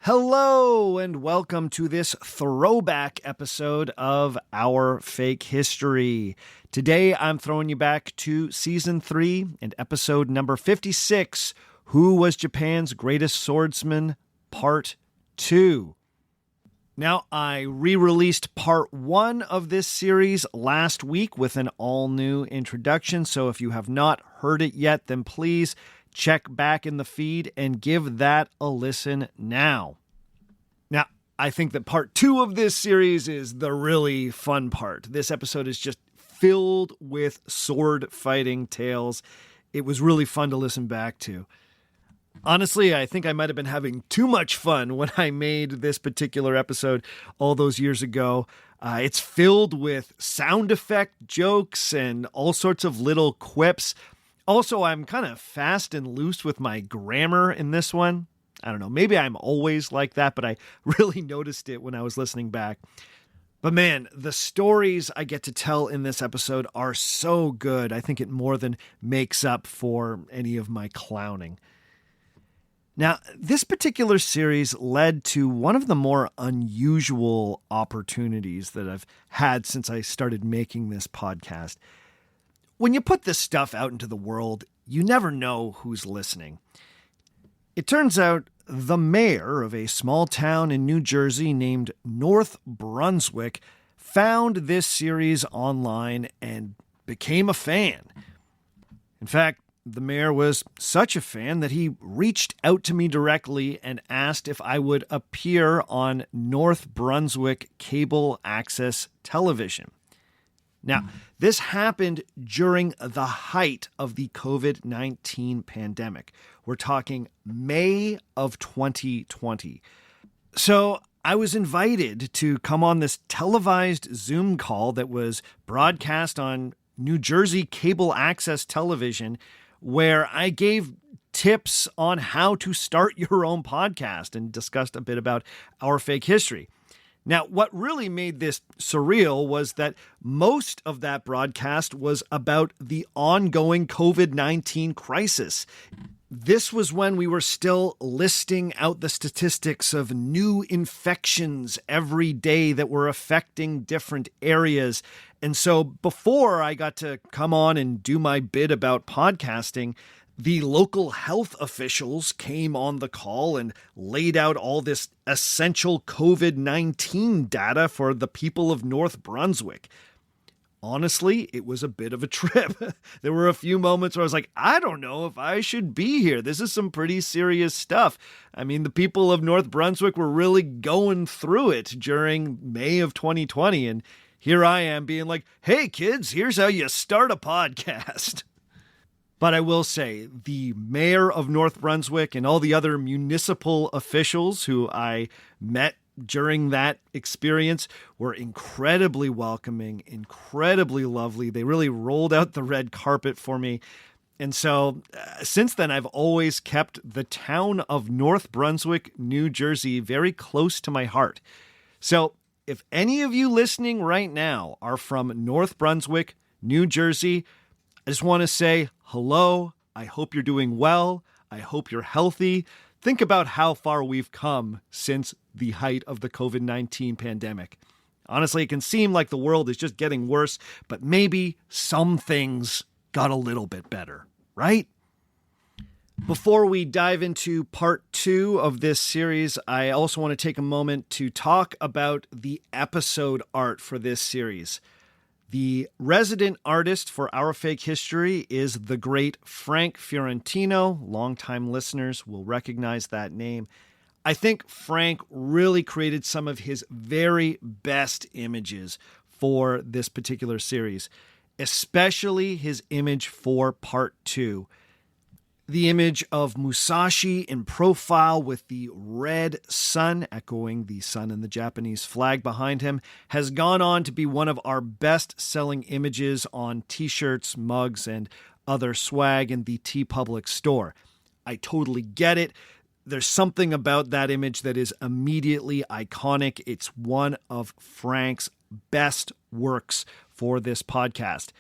Hello and welcome to this throwback episode of Our Fake History. Today I'm throwing you back to Season 3 and episode number 56, Who Was Japan's Greatest Swordsman? Part 2. Now, I re-released Part 1 of this series last week with an all-new introduction, so if you have not heard it yet, then please check back in the feed and give that a listen now. Now, I think that part 2 of this series is the really fun part. This episode is just filled with sword fighting tales. It was really fun to listen back to. Honestly, I think I might have been having too much fun when I made this particular episode all those years ago. It's filled with sound effect jokes and all sorts of little quips. Also, I'm kind of fast and loose with my grammar in this one. I don't know, maybe I'm always like that, but I really noticed it when I was listening back. But man, the stories I get to tell in this episode are so good. I think it more than makes up for any of my clowning. Now, this particular series led to one of the more unusual opportunities that I've had since I started making this podcast. When you put this stuff out into the world, you never know who's listening. It turns out the mayor of a small town in New Jersey named North Brunswick found this series online and became a fan. In fact, the mayor was such a fan that he reached out to me directly and asked if I would appear on North Brunswick cable access television. Now, this happened during the height of the COVID-19 pandemic. We're talking May of 2020. So I was invited to come on this televised Zoom call that was broadcast on New Jersey cable access television, where I gave tips on how to start your own podcast and discussed a bit about our fake history. Now, what really made this surreal was that most of that broadcast was about the ongoing COVID-19 crisis. This was when we were still listing out the statistics of new infections every day that were affecting different areas. And so before I got to come on and do my bit about podcasting, the local health officials came on the call and laid out all this essential COVID-19 data for the people of North Brunswick. Honestly, it was a bit of a trip. There were a few moments where I was like, I don't know if I should be here. This is some pretty serious stuff. I mean, the people of North Brunswick were really going through it during May of 2020. And here I am being like, hey kids, here's how you start a podcast. But I will say, the mayor of North Brunswick and all the other municipal officials who I met during that experience were incredibly welcoming, incredibly lovely. They really rolled out the red carpet for me. And so since then, I've always kept the town of North Brunswick, New Jersey, very close to my heart. So if any of you listening right now are from North Brunswick, New Jersey, I just want to say hello. I hope you're doing well. I hope you're healthy. Think about how far we've come since the height of the COVID-19 pandemic. Honestly, it can seem like the world is just getting worse, but maybe some things got a little bit better, right? Before we dive into part 2 of this series, I also want to take a moment to talk about the episode art for this series. The resident artist for Our Fake History is the great Frank Fiorentino. Longtime listeners will recognize that name. I think Frank really created some of his very best images for this particular series, especially his image for part 2. The image of Musashi in profile with the red sun, echoing the sun in the Japanese flag behind him, has gone on to be one of our best-selling images on t-shirts, mugs, and other swag in the TeePublic store. I totally get it. There's something about that image that is immediately iconic. It's one of Frank's best works for this podcast.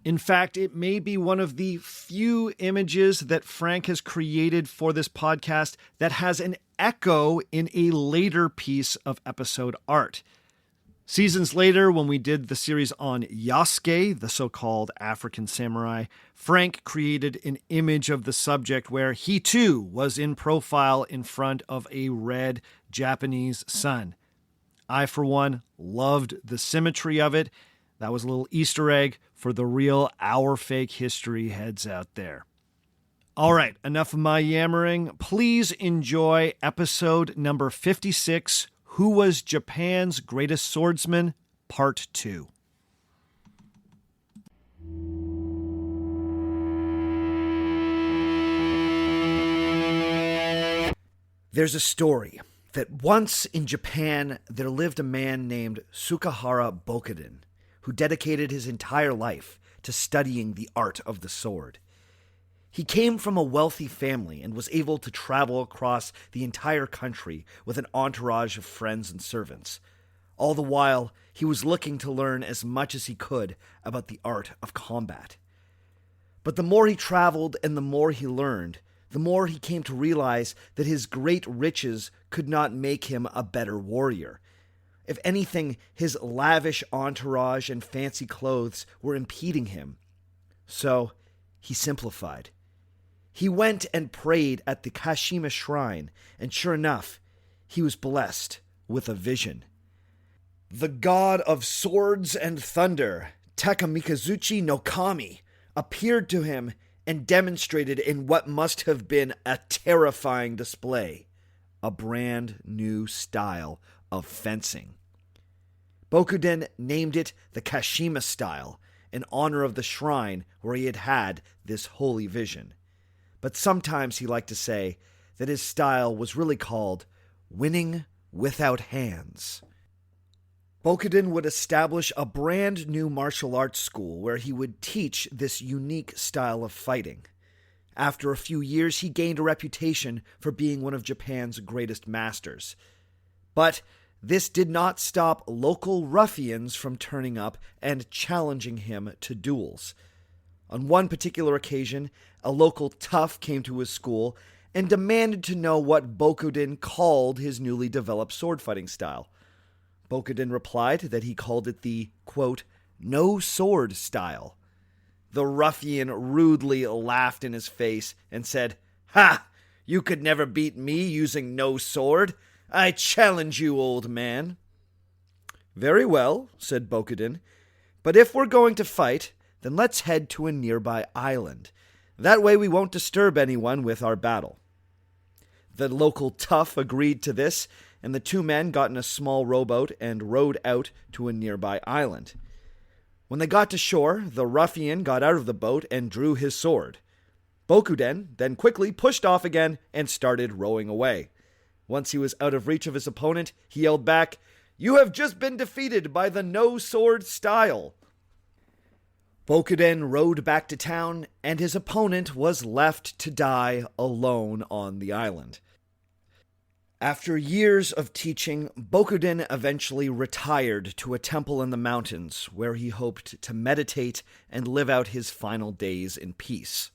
In fact, it may be one of the few images that Frank has created for this podcast that has an echo in a later piece of episode art. Seasons later, when we did the series on Yasuke, the so-called African samurai, Frank created an image of the subject where he too was in profile in front of a red Japanese sun. I, for one, loved the symmetry of it. That was a little Easter egg for the real Our Fake History heads out there. All right, enough of my yammering. Please enjoy episode number 56, Who Was Japan's Greatest Swordsman? Part 2. There's a story that once in Japan there lived a man named Sukahara Bokuden, who dedicated his entire life to studying the art of the sword. He came from a wealthy family and was able to travel across the entire country with an entourage of friends and servants. All the while, he was looking to learn as much as he could about the art of combat. But the more he traveled and the more he learned, the more he came to realize that his great riches could not make him a better warrior. If anything, his lavish entourage and fancy clothes were impeding him. So, he simplified. He went and prayed at the Kashima shrine, and sure enough, he was blessed with a vision. The god of swords and thunder, Takamikazuchi no Kami, appeared to him and demonstrated in what must have been a terrifying display, a brand new style of fencing. Bokuden named it the Kashima style, in honor of the shrine where he had had this holy vision. But sometimes he liked to say that his style was really called winning without hands. Bokuden would establish a brand new martial arts school where he would teach this unique style of fighting. After a few years, he gained a reputation for being one of Japan's greatest masters. But this did not stop local ruffians from turning up and challenging him to duels. On one particular occasion, a local tough came to his school and demanded to know what Bokuden called his newly developed sword fighting style. Bokuden replied that he called it the, quote, no sword style. The ruffian rudely laughed in his face and said, "Ha! You could never beat me using no sword. I challenge you, old man." "Very well," said Bokuden, "but if we're going to fight, then let's head to a nearby island. That way we won't disturb anyone with our battle." The local tough agreed to this, and the two men got in a small rowboat and rowed out to a nearby island. When they got to shore, the ruffian got out of the boat and drew his sword. Bokuden then quickly pushed off again and started rowing away. Once he was out of reach of his opponent, he yelled back, "You have just been defeated by the no-sword style." Bokuden rowed back to town, and his opponent was left to die alone on the island. After years of teaching, Bokuden eventually retired to a temple in the mountains where he hoped to meditate and live out his final days in peace.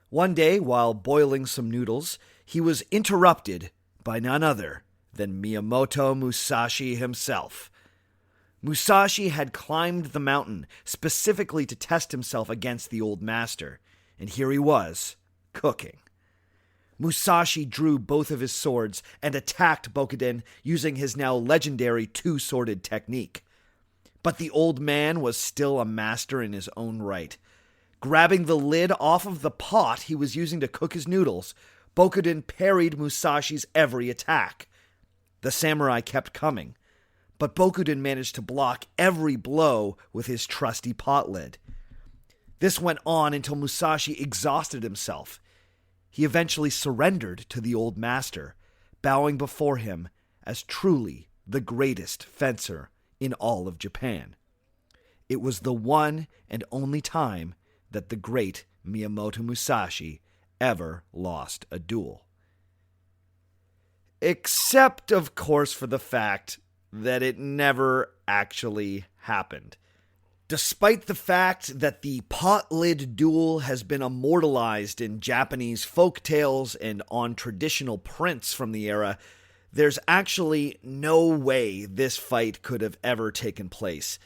One day, while boiling some noodles, he was interrupted by none other than Miyamoto Musashi himself. Musashi had climbed the mountain specifically to test himself against the old master, and here he was, cooking. Musashi drew both of his swords and attacked Bokuden using his now legendary two-sworded technique. But the old man was still a master in his own right. Grabbing the lid off of the pot he was using to cook his noodles, Bokuden parried Musashi's every attack. The samurai kept coming, but Bokuden managed to block every blow with his trusty pot lid. This went on until Musashi exhausted himself. He eventually surrendered to the old master, bowing before him as truly the greatest fencer in all of Japan. It was the one and only time that the great Miyamoto Musashi ever lost a duel. Except, of course, for the fact that it never actually happened. Despite the fact that the pot-lid duel has been immortalized in Japanese folk tales and on traditional prints from the era, there's actually no way this fight could have ever taken place.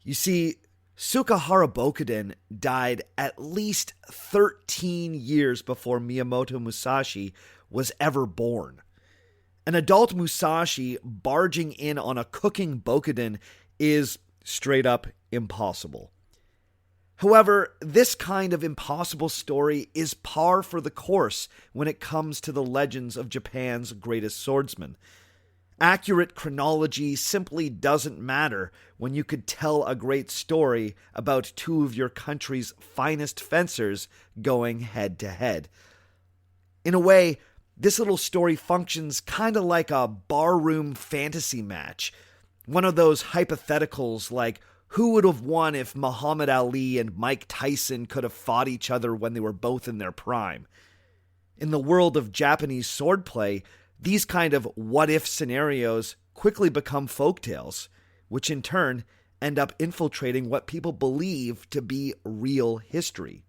You see, Sukahara Bokuden died at least 13 years before Miyamoto Musashi was ever born. An adult Musashi barging in on a cooking Bokuden is straight up impossible. However, this kind of impossible story is par for the course when it comes to the legends of Japan's greatest swordsman. Accurate chronology simply doesn't matter when you could tell a great story about two of your country's finest fencers going head to head. In a way, this little story functions kind of like a barroom fantasy match. One of those hypotheticals like, who would have won if Muhammad Ali and Mike Tyson could have fought each other when they were both in their prime? In the world of Japanese swordplay, these kind of what-if scenarios quickly become folktales, which in turn end up infiltrating what people believe to be real history.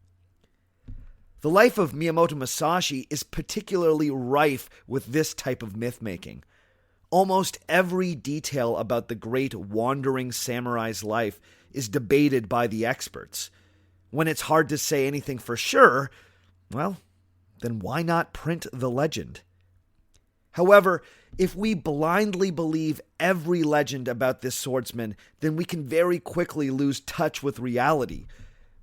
The life of Miyamoto Musashi is particularly rife with this type of myth-making. Almost every detail about the great wandering samurai's life is debated by the experts. When it's hard to say anything for sure, well, then why not print the legend? However, if we blindly believe every legend about this swordsman, then we can very quickly lose touch with reality.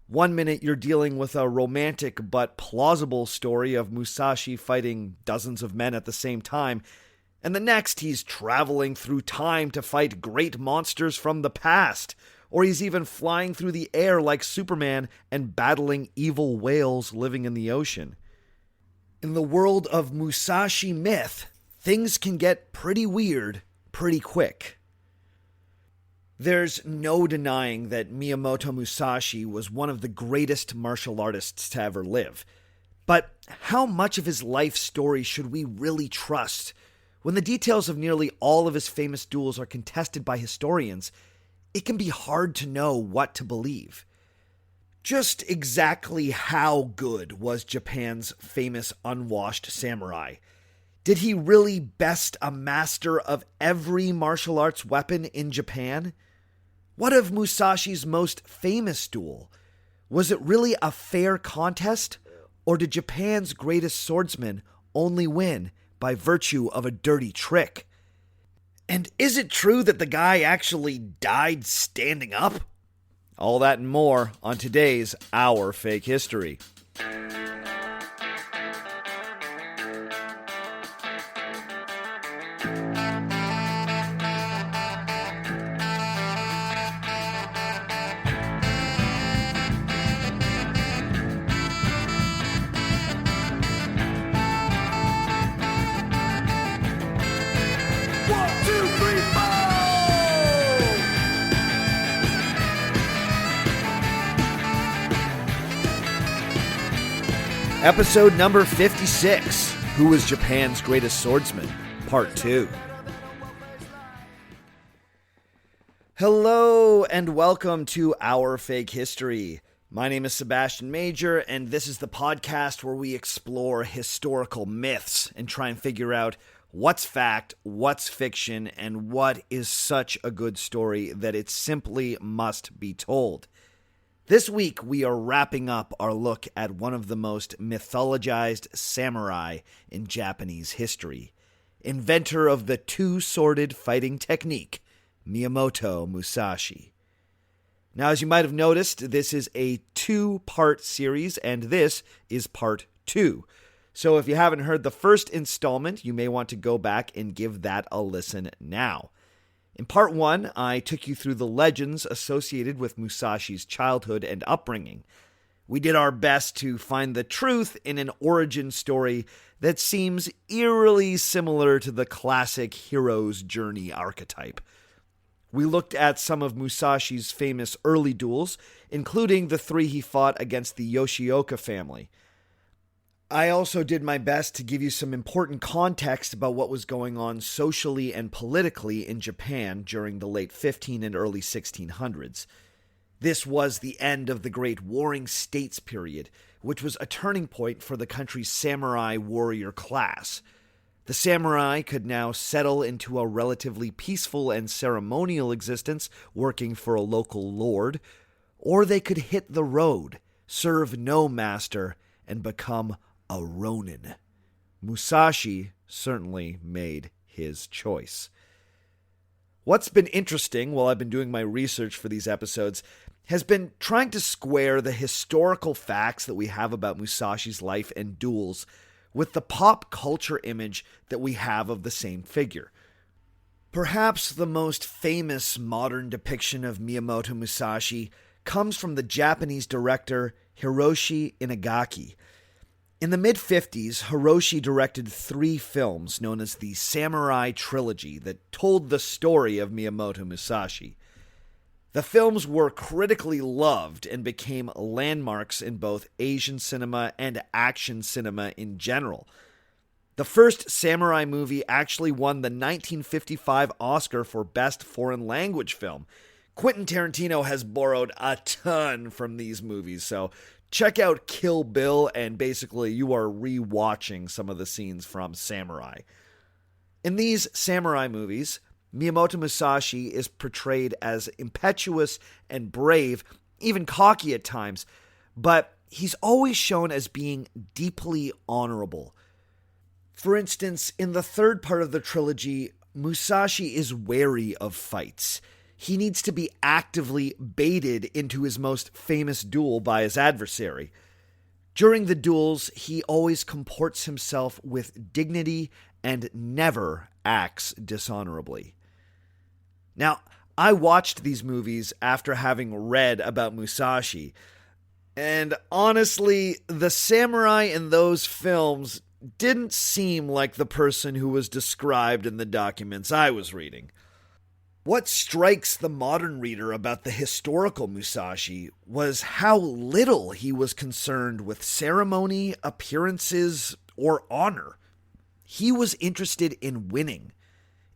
One minute you're dealing with a romantic but plausible story of Musashi fighting dozens of men at the same time, and the next he's traveling through time to fight great monsters from the past, or he's even flying through the air like Superman and battling evil whales living in the ocean. In the world of Musashi myth, things can get pretty weird pretty quick. There's no denying that Miyamoto Musashi was one of the greatest martial artists to ever live. But how much of his life story should we really trust? When the details of nearly all of his famous duels are contested by historians, it can be hard to know what to believe. Just exactly how good was Japan's famous unwashed samurai? Did he really best a master of every martial arts weapon in Japan? What of Musashi's most famous duel? Was it really a fair contest, or did Japan's greatest swordsman only win by virtue of a dirty trick? And is it true that the guy actually died standing up? All that and more on today's Our Fake History. Episode number 56, Who was Japan's Greatest Swordsman? Part 2. Hello and welcome to Our Fake History. My name is Sebastian Major, and this is the podcast where we explore historical myths and try and figure out what's fact, what's fiction, and what is such a good story that it simply must be told. This week, we are wrapping up our look at one of the most mythologized samurai in Japanese history, inventor of the two-sworded fighting technique, Miyamoto Musashi. Now, as you might have noticed, this is a two-part series, and this is part 2. So if you haven't heard the first installment, you may want to go back and give that a listen now. In part 1, I took you through the legends associated with Musashi's childhood and upbringing. We did our best to find the truth in an origin story that seems eerily similar to the classic hero's journey archetype. We looked at some of Musashi's famous early duels, including the 3 he fought against the Yoshioka family. I also did my best to give you some important context about what was going on socially and politically in Japan during the late 15 and early 1600s. This was the end of the Great Warring States period, which was a turning point for the country's samurai warrior class. The samurai could now settle into a relatively peaceful and ceremonial existence, working for a local lord, or they could hit the road, serve no master, and become a ronin. Musashi certainly made his choice. What's been interesting while I've been doing my research for these episodes has been trying to square the historical facts that we have about Musashi's life and duels with the pop culture image that we have of the same figure. Perhaps the most famous modern depiction of Miyamoto Musashi comes from the Japanese director Hiroshi Inagaki. In the mid-50s, Hiroshi directed 3 films known as the Samurai Trilogy that told the story of Miyamoto Musashi. The films were critically loved and became landmarks in both Asian cinema and action cinema in general. The first samurai movie actually won the 1955 Oscar for Best Foreign Language Film. Quentin Tarantino has borrowed a ton from these movies, so check out Kill Bill, and basically you are re-watching some of the scenes from Samurai. In these samurai movies, Miyamoto Musashi is portrayed as impetuous and brave, even cocky at times, but he's always shown as being deeply honorable. For instance, in the third part of the trilogy, Musashi is wary of fights. He needs to be actively baited into his most famous duel by his adversary. During the duels, he always comports himself with dignity and never acts dishonorably. Now, I watched these movies after having read about Musashi, and honestly, the samurai in those films didn't seem like the person who was described in the documents I was reading. What strikes the modern reader about the historical Musashi was how little he was concerned with ceremony, appearances, or honor. He was interested in winning.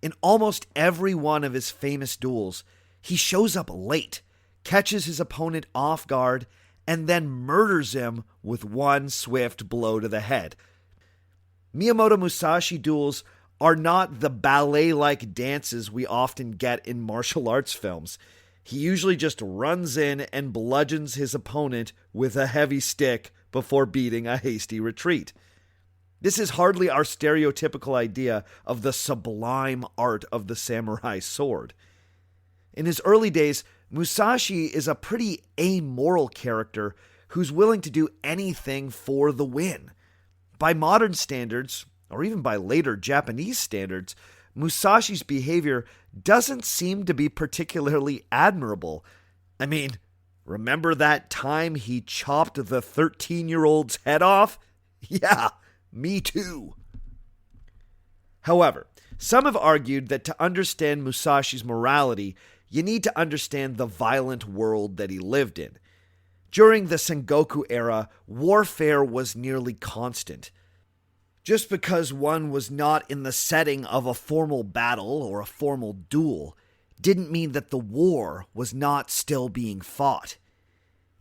In almost every one of his famous duels, he shows up late, catches his opponent off guard, and then murders him with one swift blow to the head. Miyamoto Musashi duels are not the ballet-like dances we often get in martial arts films. He usually just runs in and bludgeons his opponent with a heavy stick before beating a hasty retreat. This is hardly our stereotypical idea of the sublime art of the samurai sword. In his early days, Musashi is a pretty amoral character who's willing to do anything for the win. By modern standards, or even by later Japanese standards, Musashi's behavior doesn't seem to be particularly admirable. I mean, remember that time he chopped the 13-year-old's head off? Yeah, me too. However, some have argued that to understand Musashi's morality, you need to understand the violent world that he lived in. During the Sengoku era, warfare was nearly constant. Just because one was not in the setting of a formal battle or a formal duel didn't mean that the war was not still being fought.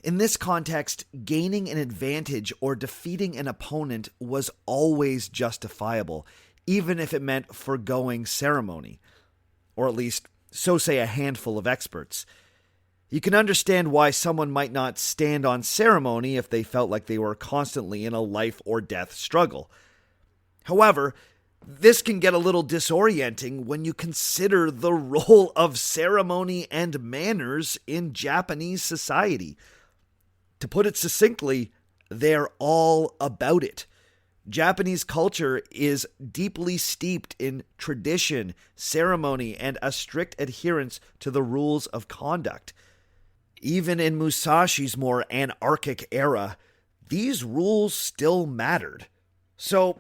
In this context, gaining an advantage or defeating an opponent was always justifiable, even if it meant forgoing ceremony. Or at least, so say a handful of experts. You can understand why someone might not stand on ceremony if they felt like they were constantly in a life or death struggle. However, this can get a little disorienting when you consider the role of ceremony and manners in Japanese society. To put it succinctly, they're all about it. Japanese culture is deeply steeped in tradition, ceremony, and a strict adherence to the rules of conduct. Even in Musashi's more anarchic era, these rules still mattered. So,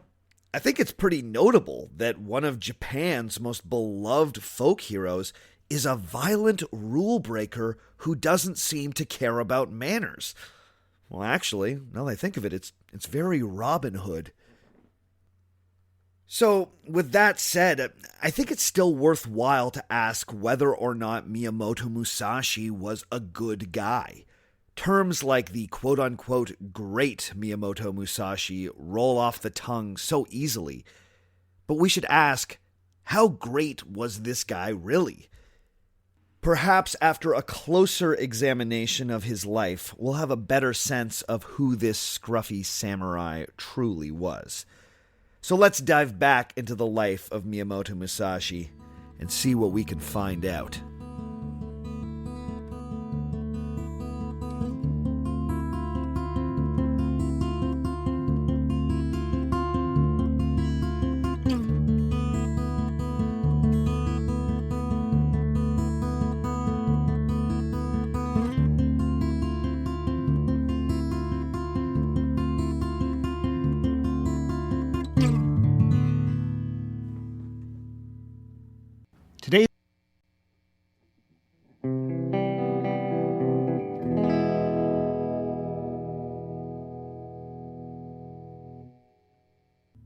I think it's pretty notable that one of Japan's most beloved folk heroes is a violent rule breaker who doesn't seem to care about manners. Well, actually, now that I think of it, it's very Robin Hood. So, with that said, I think it's still worthwhile to ask whether or not Miyamoto Musashi was a good guy. Terms like the quote-unquote great Miyamoto Musashi roll off the tongue so easily. But we should ask, how great was this guy really? Perhaps after a closer examination of his life, we'll have a better sense of who this scruffy samurai truly was. So let's dive back into the life of Miyamoto Musashi and see what we can find out. Today,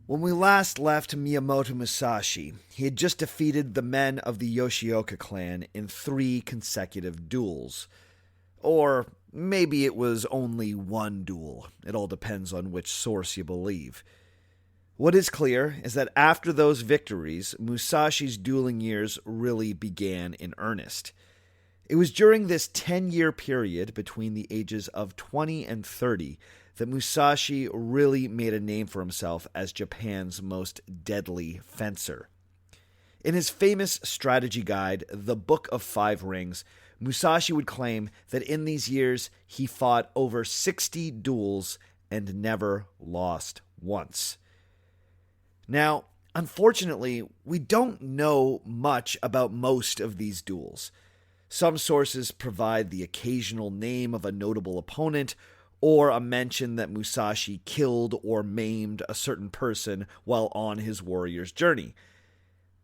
when we last left Miyamoto Musashi, he had just defeated the men of the Yoshioka clan in 3 consecutive duels. Or maybe it was only one duel. It all depends on which source you believe. What is clear is that after those victories, Musashi's dueling years really began in earnest. It was during this 10-year period between the ages of 20 and 30 that Musashi really made a name for himself as Japan's most deadly fencer. In his famous strategy guide, The Book of Five Rings, Musashi would claim that in these years he fought over 60 duels and never lost once. Now, unfortunately, we don't know much about most of these duels. Some sources provide the occasional name of a notable opponent or a mention that Musashi killed or maimed a certain person while on his warrior's journey.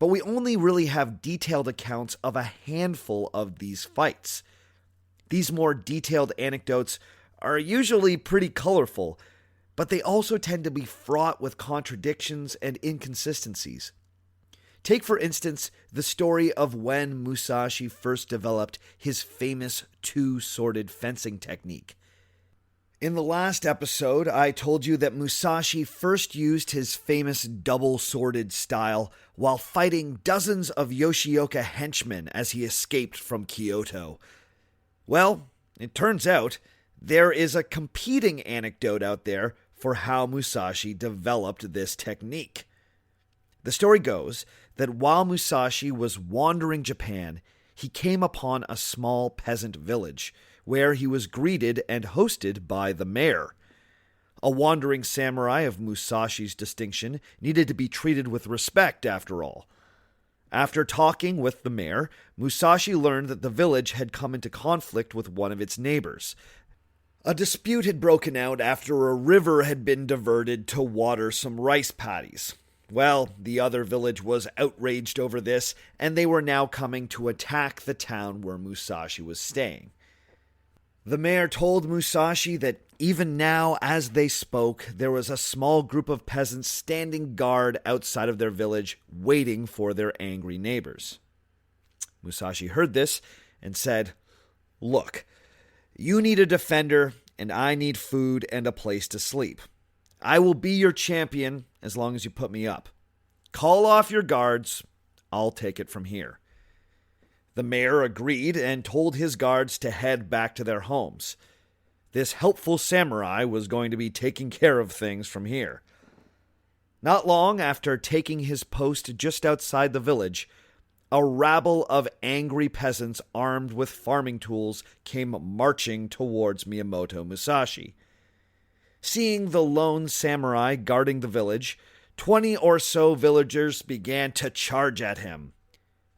But we only really have detailed accounts of a handful of these fights. These more detailed anecdotes are usually pretty colorful, but they also tend to be fraught with contradictions and inconsistencies. Take, for instance, the story of when Musashi first developed his famous two-sworded fencing technique. In the last episode, I told you that Musashi first used his famous double-sworded style while fighting dozens of Yoshioka henchmen as he escaped from Kyoto. Well, it turns out there is a competing anecdote out there for how Musashi developed this technique. The story goes that while Musashi was wandering Japan, he came upon a small peasant village where he was greeted and hosted by the mayor. A wandering samurai of Musashi's distinction needed to be treated with respect, after all. After talking with the mayor, Musashi learned that the village had come into conflict with one of its neighbors. A dispute had broken out after a river had been diverted to water some rice paddies. Well, the other village was outraged over this, and they were now coming to attack the town where Musashi was staying. The mayor told Musashi that even now, as they spoke, there was a small group of peasants standing guard outside of their village, waiting for their angry neighbors. Musashi heard this and said, "Look, you need a defender, and I need food and a place to sleep. I will be your champion as long as you put me up. Call off your guards. I'll take it from here." The mayor agreed and told his guards to head back to their homes. This helpful samurai was going to be taking care of things from here. Not long after taking his post just outside the village, a rabble of angry peasants armed with farming tools came marching towards Miyamoto Musashi. Seeing the lone samurai guarding the village, 20 or so villagers began to charge at him.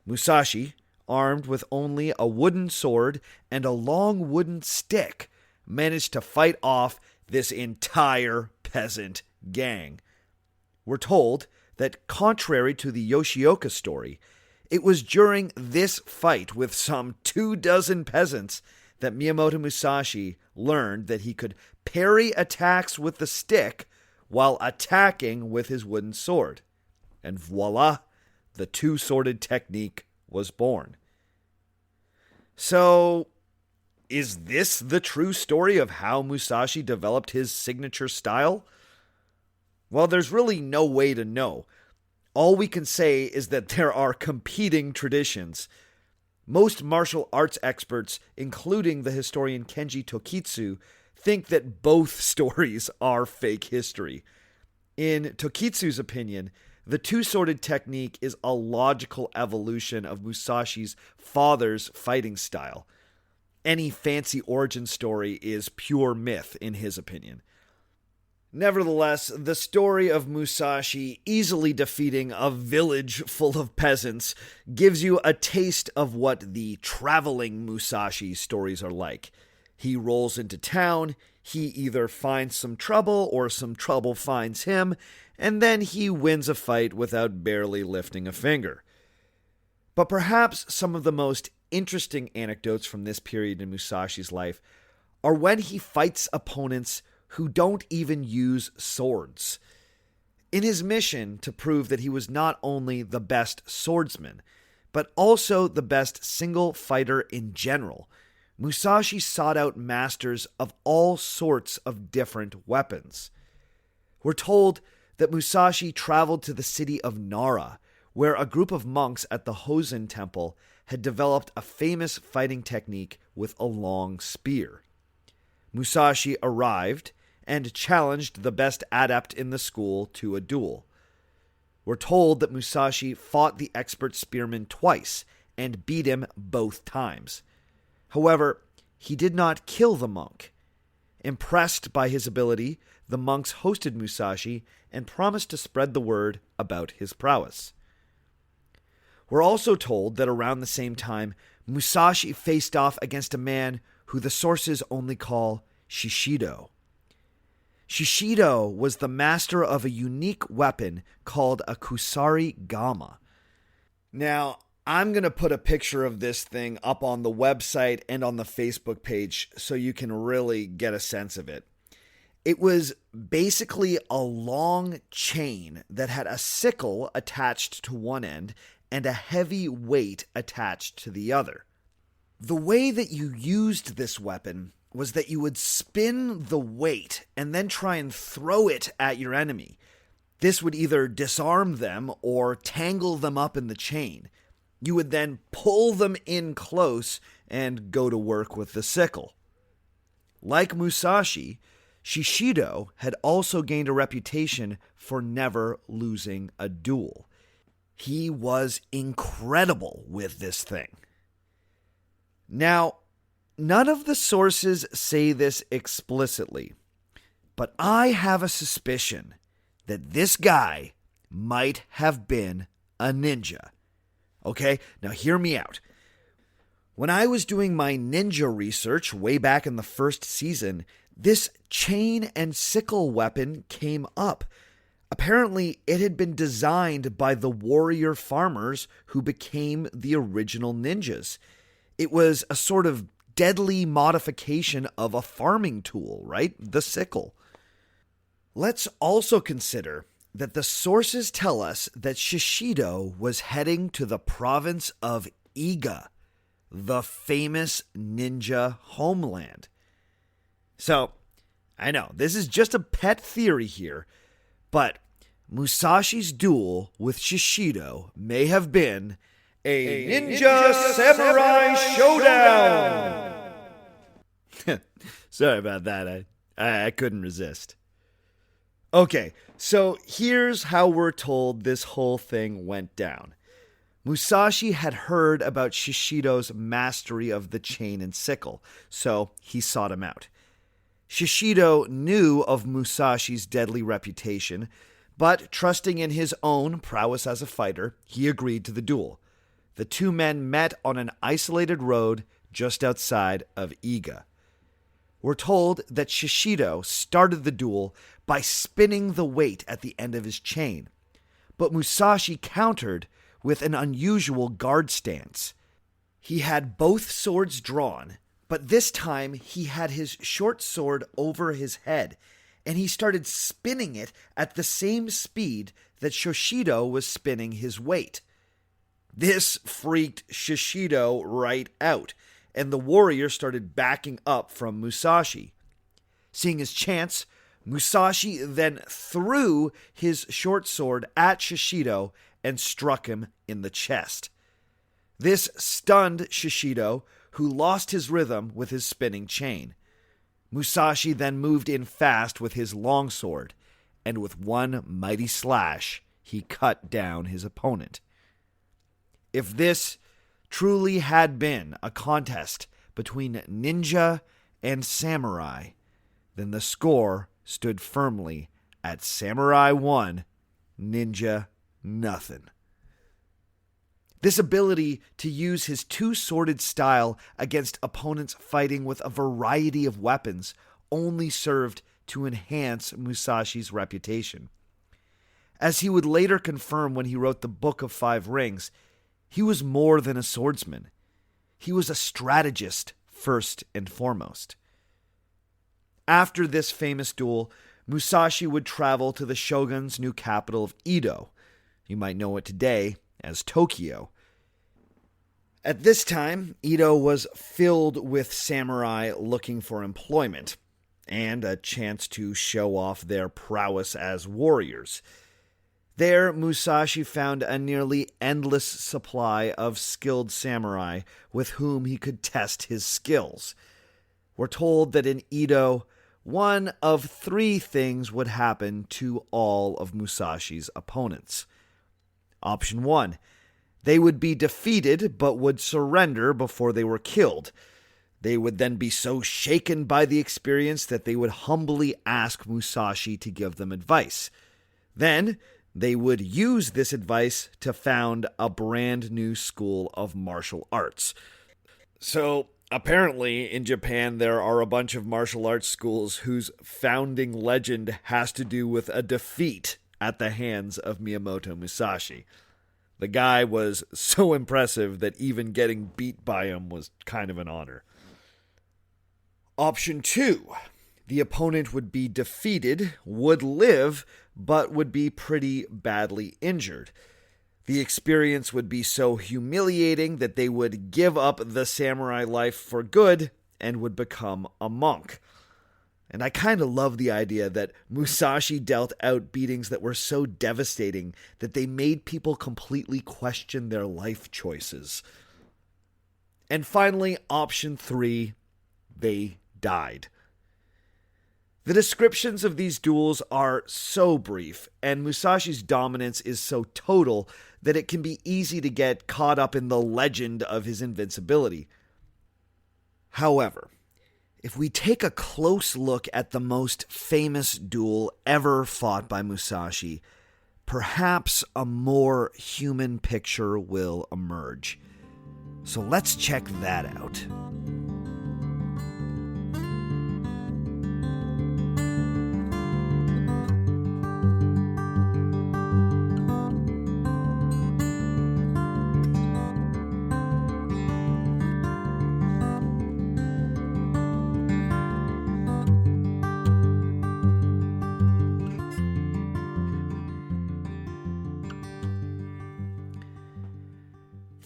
Musashi, armed with only a wooden sword and a long wooden stick, managed to fight off this entire peasant gang. We're told that, contrary to the Yoshioka story, it was during this fight with some 24 peasants that Miyamoto Musashi learned that he could parry attacks with the stick while attacking with his wooden sword. and voila, the two-sworded technique was born. So, is this the true story of how Musashi developed his signature style? Well, there's really no way to know. All we can say is that there are competing traditions. Most martial arts experts, including the historian Kenji Tokitsu, think that both stories are fake history. In Tokitsu's opinion, the two-sworded technique is a logical evolution of Musashi's father's fighting style. Any fancy origin story is pure myth, in his opinion. Nevertheless, the story of Musashi easily defeating a village full of peasants gives you a taste of what the traveling Musashi stories are like. He rolls into town, he either finds some trouble or some trouble finds him, and then he wins a fight without barely lifting a finger. But perhaps some of the most interesting anecdotes from this period in Musashi's life are when he fights opponents who don't even use swords. In his mission to prove that he was not only the best swordsman, but also the best single fighter in general, Musashi sought out masters of all sorts of different weapons. We're told that Musashi traveled to the city of Nara, where a group of monks at the Hosen temple had developed a famous fighting technique with a long spear. Musashi arrived and challenged the best adept in the school to a duel. We're told that Musashi fought the expert spearman twice and beat him both times. However, he did not kill the monk. Impressed by his ability, the monks hosted Musashi and promised to spread the word about his prowess. We're also told that around the same time, Musashi faced off against a man who the sources only call Shishido. Shishido was the master of a unique weapon called a kusari gama. Now, I'm going to put a picture of this thing up on the website and on the Facebook page so you can really get a sense of it. It was basically a long chain that had a sickle attached to one end and a heavy weight attached to the other. The way that you used this weapon was that you would spin the weight and then try and throw it at your enemy. This would either disarm them or tangle them up in the chain. You would then pull them in close and go to work with the sickle. Like Musashi, Shishido had also gained a reputation for never losing a duel. He was incredible with this thing. Now, none of the sources say this explicitly, but I have a suspicion that this guy might have been a ninja. Okay, now hear me out. When I was doing my ninja research way back in the first season, this chain and sickle weapon came up. Apparently, it had been designed by the warrior farmers who became the original ninjas. It was a sort of deadly modification of a farming tool, right? The sickle. Let's also consider that the sources tell us that Shishido was heading to the province of Iga, the famous ninja homeland. So, I know, this is just a pet theory here, but Musashi's duel with Shishido may have been a ninja samurai showdown! Sorry about that, I couldn't resist. Okay, so here's how we're told this whole thing went down. Musashi had heard about Shishido's mastery of the chain and sickle, so he sought him out. Shishido knew of Musashi's deadly reputation, but trusting in his own prowess as a fighter, he agreed to the duel. The two men met on an isolated road just outside of Iga. We're told that Shishido started the duel by spinning the weight at the end of his chain, but Musashi countered with an unusual guard stance. He had both swords drawn, but this time he had his short sword over his head, and he started spinning it at the same speed that Shoshido was spinning his weight. This freaked Shishido right out, and the warrior started backing up from Musashi. Seeing his chance, Musashi then threw his short sword at Shishido and struck him in the chest. This stunned Shishido, who lost his rhythm with his spinning chain. Musashi then moved in fast with his longsword, and with one mighty slash, he cut down his opponent. If this truly had been a contest between ninja and samurai, then the score stood firmly at Samurai 1, Ninja nothing. This ability to use his two-sworded style against opponents fighting with a variety of weapons only served to enhance Musashi's reputation. As he would later confirm when he wrote the Book of Five Rings, he was more than a swordsman. He was a strategist first and foremost. After this famous duel, Musashi would travel to the shogun's new capital of Edo. You might know it today as Tokyo. At this time, Edo was filled with samurai looking for employment and a chance to show off their prowess as warriors. There, Musashi found a nearly endless supply of skilled samurai with whom he could test his skills. We're told that in Edo, one of three things would happen to all of Musashi's opponents. Option 1. They would be defeated but would surrender before they were killed. They would then be so shaken by the experience that they would humbly ask Musashi to give them advice. Then, they would use this advice to found a brand new school of martial arts. So, apparently, in Japan, there are a bunch of martial arts schools whose founding legend has to do with a defeat at the hands of Miyamoto Musashi. The guy was so impressive that even getting beat by him was kind of an honor. Option 2. The opponent would be defeated, would live, but would be pretty badly injured. The experience would be so humiliating that they would give up the samurai life for good and would become a monk. And I kind of love the idea that Musashi dealt out beatings that were so devastating that they made people completely question their life choices. And finally, option 3, they died. The descriptions of these duels are so brief, and Musashi's dominance is so total that it can be easy to get caught up in the legend of his invincibility. However, if we take a close look at the most famous duel ever fought by Musashi, perhaps a more human picture will emerge. So let's check that out.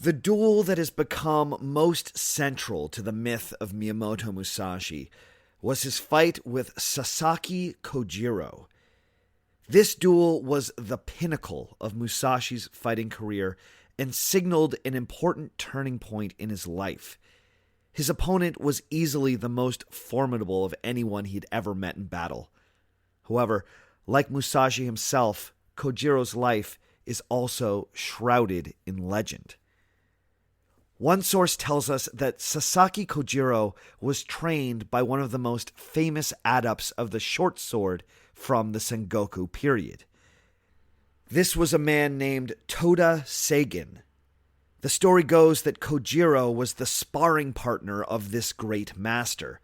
The duel that has become most central to the myth of Miyamoto Musashi was his fight with Sasaki Kojiro. This duel was the pinnacle of Musashi's fighting career and signaled an important turning point in his life. His opponent was easily the most formidable of anyone he'd ever met in battle. However, like Musashi himself, Kojiro's life is also shrouded in legend. One source tells us that Sasaki Kojiro was trained by one of the most famous adepts of the short sword from the Sengoku period. This was a man named Toda Seigen. The story goes that Kojiro was the sparring partner of this great master.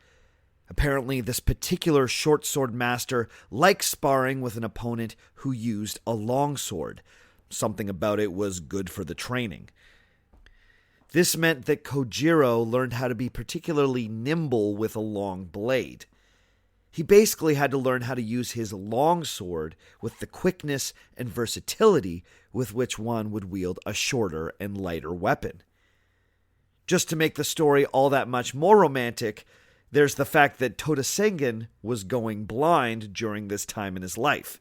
Apparently, this particular short sword master liked sparring with an opponent who used a long sword. Something about it was good for the training. This meant that Kojiro learned how to be particularly nimble with a long blade. He basically had to learn how to use his long sword with the quickness and versatility with which one would wield a shorter and lighter weapon. Just to make the story all that much more romantic, there's the fact that Toda Sengen was going blind during this time in his life.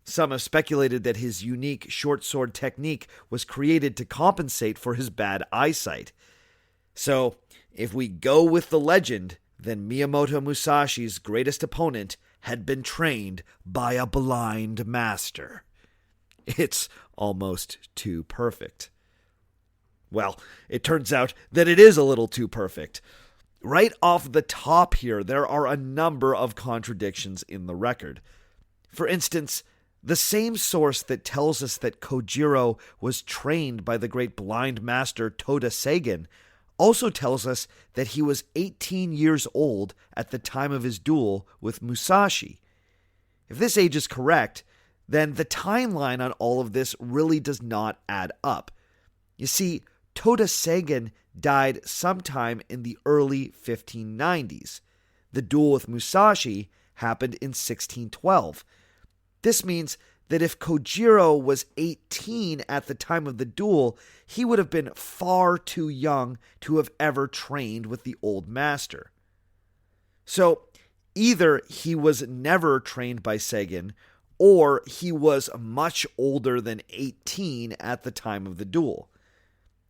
Some have speculated that his unique short sword technique was created to compensate for his bad eyesight. So, if we go with the legend, then Miyamoto Musashi's greatest opponent had been trained by a blind master. It's almost too perfect. Well, it turns out that it is a little too perfect. Right off the top here, there are a number of contradictions in the record. For instance, the same source that tells us that Kojiro was trained by the great blind master Toda Sengen also tells us that he was 18 years old at the time of his duel with Musashi. If this age is correct, then the timeline on all of this really does not add up. You see, Toda Sengen died sometime in the early 1590s. The duel with Musashi happened in 1612. This means that if Kojiro was 18 at the time of the duel, he would have been far too young to have ever trained with the old master. So, either he was never trained by Sengen, or he was much older than 18 at the time of the duel.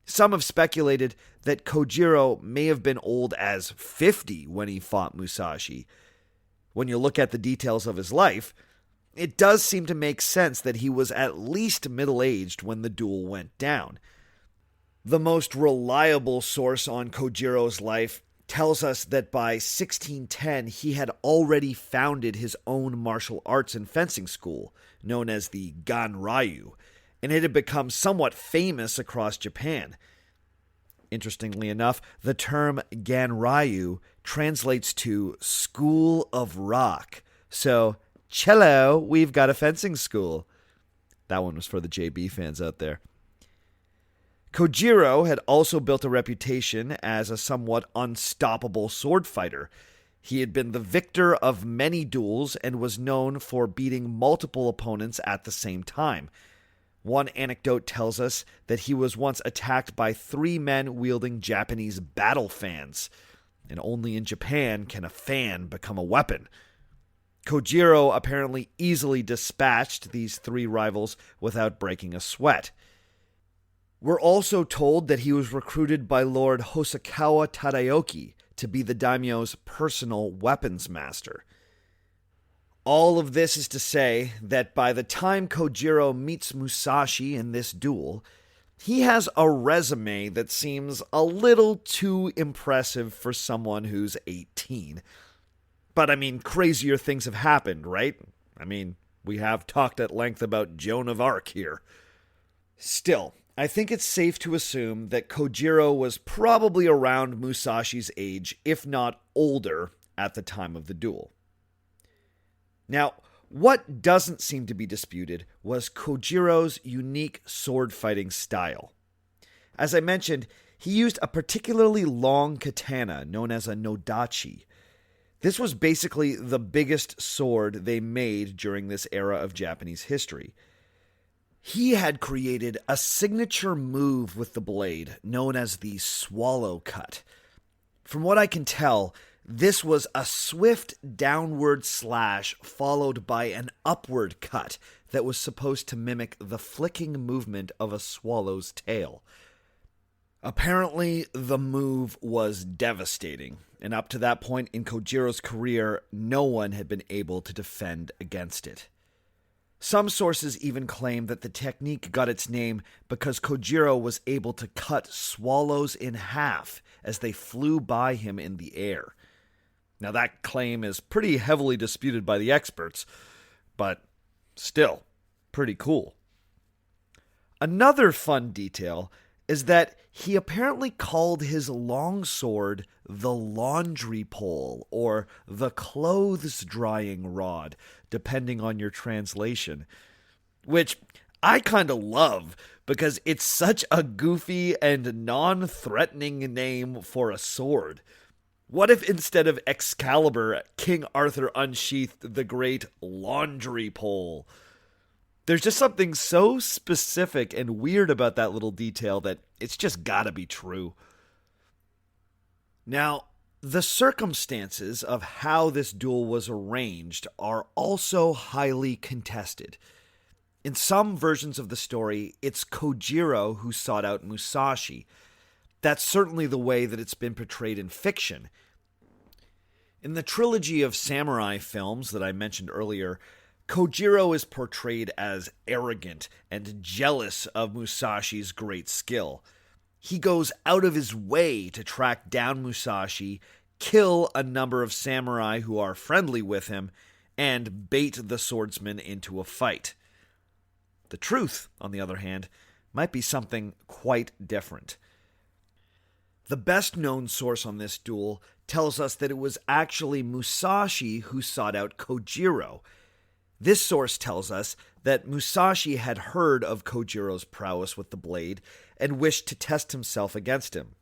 Some have speculated that Kojiro may have been old as 50 when he fought Musashi. When you look at the details of his life, it does seem to make sense that he was at least middle-aged when the duel went down. The most reliable source on Kojiro's life tells us that by 1610 he had already founded his own martial arts and fencing school, known as the Ganryu, and it had become somewhat famous across Japan. Interestingly enough, the term Ganryu translates to School of Rock, so cello, we've got a fencing school. That one was for the JB fans out there. Kojiro had also built a reputation as a somewhat unstoppable sword fighter. He had been the victor of many duels and was known for beating multiple opponents at the same time. One anecdote tells us that he was once attacked by 3 men wielding Japanese battle fans, and only in Japan can a fan become a weapon. Kojiro apparently easily dispatched these 3 rivals without breaking a sweat. We're also told that he was recruited by Lord Hosokawa Tadaoki to be the daimyo's personal weapons master. All of this is to say that by the time Kojiro meets Musashi in this duel, he has a resume that seems a little too impressive for someone who's 18. But, crazier things have happened, right? We have talked at length about Joan of Arc here. Still, I think it's safe to assume that Kojiro was probably around Musashi's age, if not older, at the time of the duel. Now, what doesn't seem to be disputed was Kojiro's unique sword fighting style. As I mentioned, he used a particularly long katana known as a nodachi. This was basically the biggest sword they made during this era of Japanese history. He had created a signature move with the blade known as the swallow cut. From what I can tell, this was a swift downward slash followed by an upward cut that was supposed to mimic the flicking movement of a swallow's tail. Apparently, the move was devastating, and up to that point in Kojiro's career, no one had been able to defend against it. Some sources even claim that the technique got its name because Kojiro was able to cut swallows in half as they flew by him in the air. Now, that claim is pretty heavily disputed by the experts, but still, pretty cool. Another fun detail is that he apparently called his longsword the laundry pole or the clothes drying rod, depending on your translation, which I kind of love because it's such a goofy and non-threatening name for a sword. What if instead of Excalibur, King Arthur unsheathed the great laundry pole? There's just something so specific and weird about that little detail that it's just gotta be true. Now, the circumstances of how this duel was arranged are also highly contested. In some versions of the story, it's Kojiro who sought out Musashi. That's certainly the way that it's been portrayed in fiction. In the trilogy of samurai films that I mentioned earlier, Kojiro is portrayed as arrogant and jealous of Musashi's great skill. He goes out of his way to track down Musashi, kill a number of samurai who are friendly with him, and bait the swordsman into a fight. The truth, on the other hand, might be something quite different. The best-known source on this duel tells us that it was actually Musashi who sought out Kojiro. This source tells us that Musashi had heard of Kojiro's prowess with the blade and wished to test himself against him.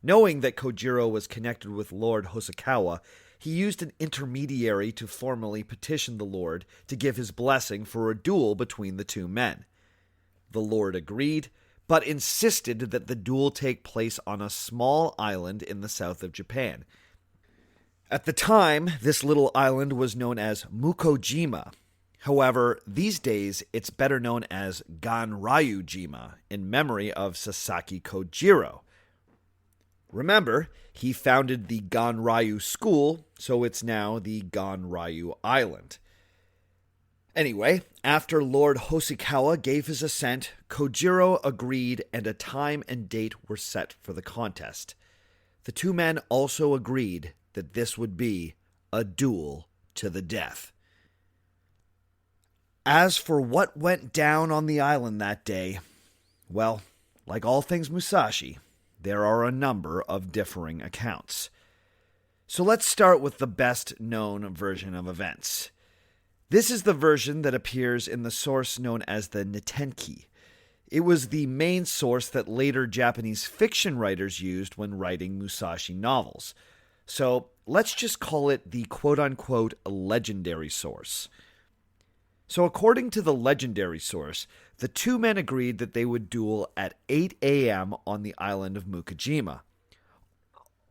Knowing that Kojiro was connected with Lord Hosokawa, he used an intermediary to formally petition the Lord to give his blessing for a duel between the two men. The Lord agreed, but insisted that the duel take place on a small island in the south of Japan. At the time, this little island was known as Mukojima. However, these days it's better known as Ganryujima, in memory of Sasaki Kojiro. Remember, he founded the Ganryu School, so it's now the Ganryu Island. Anyway, after Lord Hosokawa gave his assent, Kojiro agreed and a time and date were set for the contest. The two men also agreed that this would be a duel to the death. As for what went down on the island that day, well, like all things Musashi, there are a number of differing accounts. So let's start with the best-known version of events. This is the version that appears in the source known as the Nitenki. It was the main source that later Japanese fiction writers used when writing Musashi novels. So let's just call it the quote-unquote legendary source. So according to the legendary source, the two men agreed that they would duel at 8 a.m. on the island of Mukojima.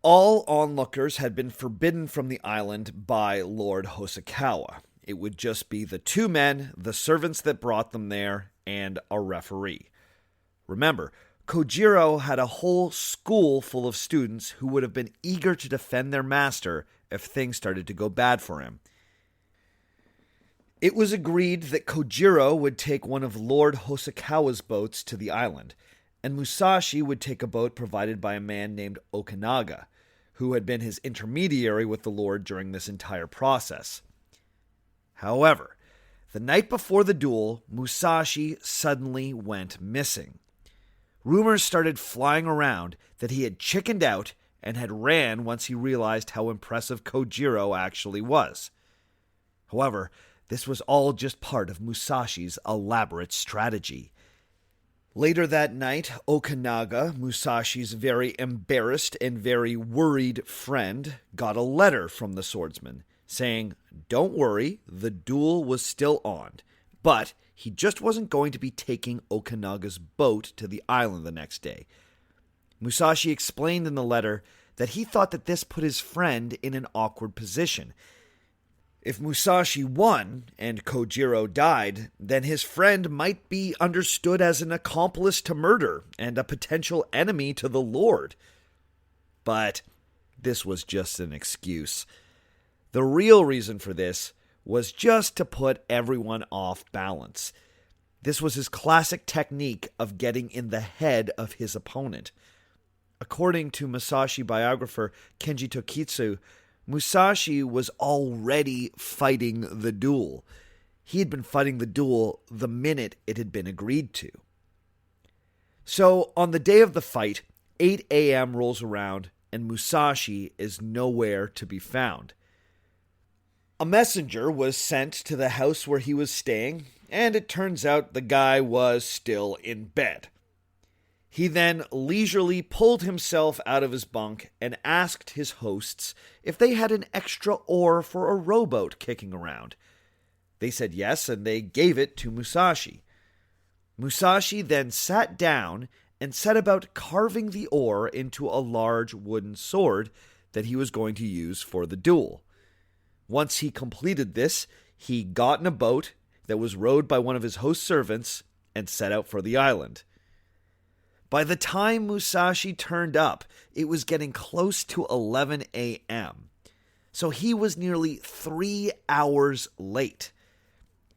All onlookers had been forbidden from the island by Lord Hosokawa. It would just be the two men, the servants that brought them there, and a referee. Remember, Kojiro had a whole school full of students who would have been eager to defend their master if things started to go bad for him. It was agreed that Kojiro would take one of Lord Hosokawa's boats to the island, and Musashi would take a boat provided by a man named Okanaga, who had been his intermediary with the Lord during this entire process. However, the night before the duel, Musashi suddenly went missing. Rumors started flying around that he had chickened out and had ran once he realized how impressive Kojiro actually was. However, this was all just part of Musashi's elaborate strategy. Later that night, Okanaga, Musashi's very embarrassed and very worried friend, got a letter from the swordsman saying, "Don't worry, the duel was still on, but he just wasn't going to be taking Okanaga's boat to the island the next day." Musashi explained in the letter that he thought that this put his friend in an awkward position. If Musashi won and Kojiro died, then his friend might be understood as an accomplice to murder and a potential enemy to the Lord. But this was just an excuse. The real reason for this was just to put everyone off balance. This was his classic technique of getting in the head of his opponent. According to Musashi biographer Kenji Tokitsu, Musashi was already fighting the duel. He had been fighting the duel the minute it had been agreed to. So, on the day of the fight, 8 a.m. rolls around and Musashi is nowhere to be found. A messenger was sent to the house where he was staying, and it turns out the guy was still in bed. He then leisurely pulled himself out of his bunk and asked his hosts if they had an extra oar for a rowboat kicking around. They said yes, and they gave it to Musashi. Musashi then sat down and set about carving the oar into a large wooden sword that he was going to use for the duel. Once he completed this, he got in a boat that was rowed by one of his host servants and set out for the island. By the time Musashi turned up, it was getting close to 11 a.m., so he was nearly 3 hours late.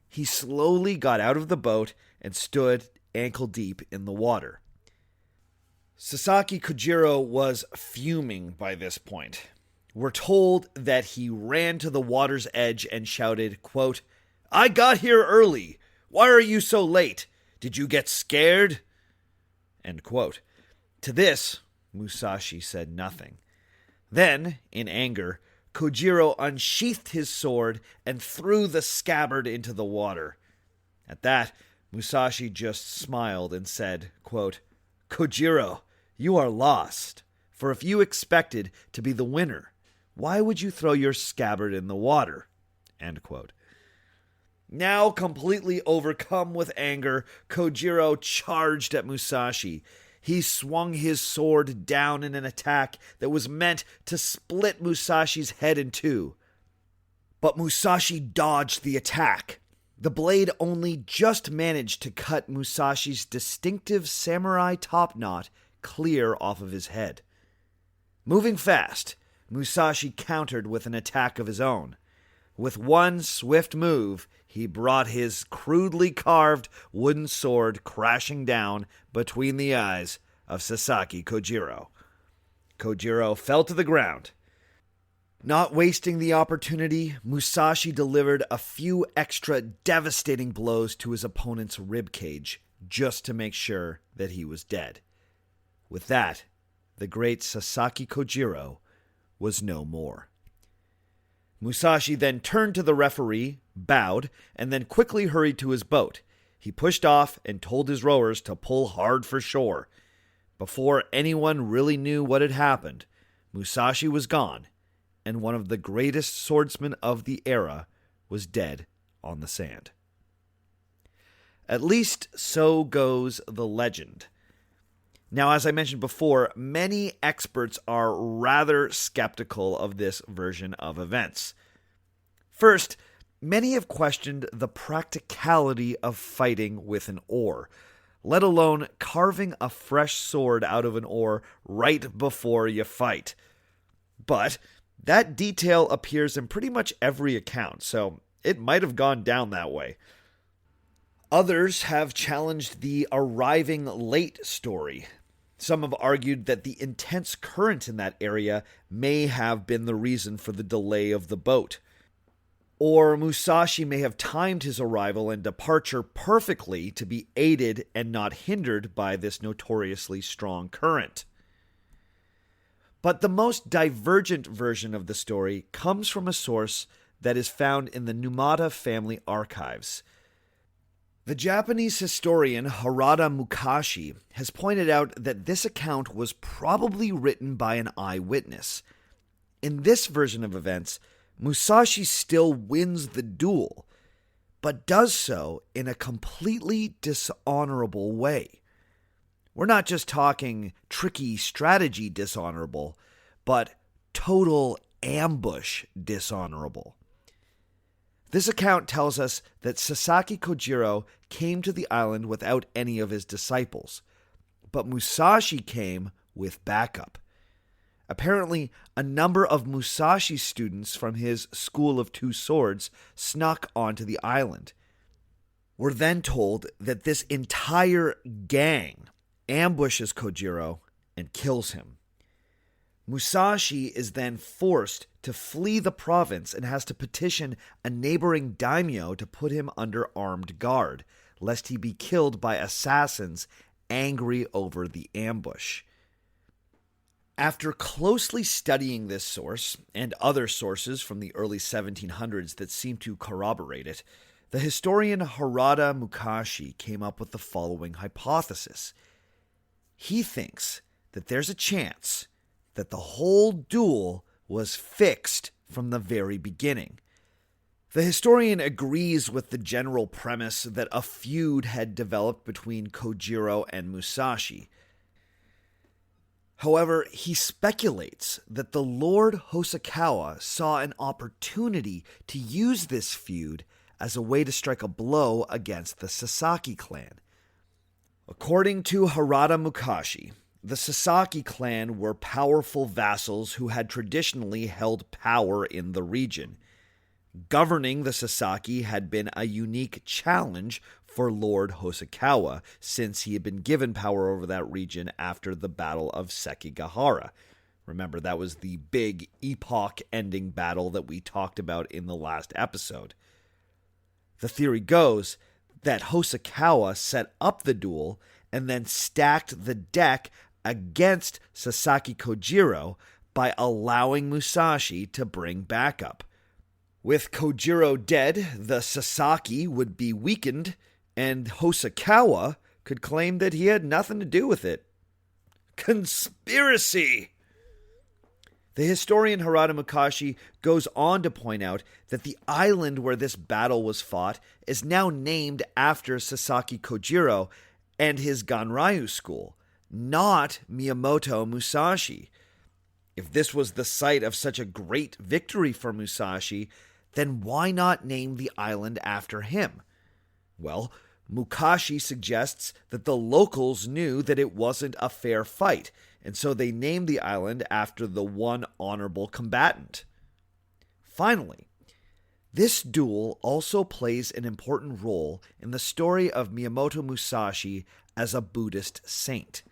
He slowly got out of the boat and stood ankle deep in the water. Sasaki Kojiro was fuming by this point. We're told that he ran to the water's edge and shouted, quote, "I got here early. Why are you so late? Did you get scared?" End quote. To this, Musashi said nothing. Then, in anger, Kojiro unsheathed his sword and threw the scabbard into the water. At that, Musashi just smiled and said, quote, "Kojiro, you are lost, for if you expected to be the winner, why would you throw your scabbard in the water?" End quote. Now completely overcome with anger, Kojiro charged at Musashi. He swung his sword down in an attack that was meant to split Musashi's head in two. But Musashi dodged the attack. The blade only just managed to cut Musashi's distinctive samurai top knot clear off of his head. Moving fast, Musashi countered with an attack of his own. With one swift move, he brought his crudely carved wooden sword crashing down between the eyes of Sasaki Kojiro. Kojiro fell to the ground. Not wasting the opportunity, Musashi delivered a few extra devastating blows to his opponent's ribcage just to make sure that he was dead. With that, the great Sasaki Kojiro was no more. Musashi then turned to the referee, bowed, and then quickly hurried to his boat. He pushed off and told his rowers to pull hard for shore. Before anyone really knew what had happened, Musashi was gone, and one of the greatest swordsmen of the era was dead on the sand. At least so goes the legend. Now, as I mentioned before, many experts are rather skeptical of this version of events. First, many have questioned the practicality of fighting with an oar, let alone carving a fresh sword out of an oar right before you fight. But that detail appears in pretty much every account, so it might have gone down that way. Others have challenged the arriving late story. Some have argued that the intense current in that area may have been the reason for the delay of the boat. Or Musashi may have timed his arrival and departure perfectly to be aided and not hindered by this notoriously strong current. But the most divergent version of the story comes from a source that is found in the Numata family archives. The Japanese historian Harada Mukashi has pointed out that this account was probably written by an eyewitness. In this version of events, Musashi still wins the duel, but does so in a completely dishonorable way. We're not just talking tricky strategy dishonorable, but total ambush dishonorable. This account tells us that Sasaki Kojiro came to the island without any of his disciples, but Musashi came with backup. Apparently, a number of Musashi's students from his School of Two Swords snuck onto the island. We're then told that this entire gang ambushes Kojiro and kills him. Musashi is then forced to flee the province and has to petition a neighboring daimyo to put him under armed guard, lest he be killed by assassins angry over the ambush. After closely studying this source and other sources from the early 1700s that seem to corroborate it, the historian Harada Mukashi came up with the following hypothesis. He thinks that there's a chance that the whole duel was fixed from the very beginning. The historian agrees with the general premise that a feud had developed between Kojiro and Musashi. However, he speculates that the Lord Hosokawa saw an opportunity to use this feud as a way to strike a blow against the Sasaki clan. According to Harada Mukashi, the Sasaki clan were powerful vassals who had traditionally held power in the region. Governing the Sasaki had been a unique challenge for Lord Hosokawa, since he had been given power over that region after the Battle of Sekigahara. Remember, that was the big epoch-ending battle that we talked about in the last episode. The theory goes that Hosokawa set up the duel and then stacked the deck against Sasaki Kojiro by allowing Musashi to bring backup. With Kojiro dead, the Sasaki would be weakened, and Hosokawa could claim that he had nothing to do with it. Conspiracy! The historian Harada Mukashi goes on to point out that the island where this battle was fought is now named after Sasaki Kojiro and his Ganryu school, not Miyamoto Musashi. If this was the site of such a great victory for Musashi, then why not name the island after him? Well, Mukashi suggests that the locals knew that it wasn't a fair fight, and so they named the island after the one honorable combatant. Finally, this duel also plays an important role in the story of Miyamoto Musashi as a Buddhist saint.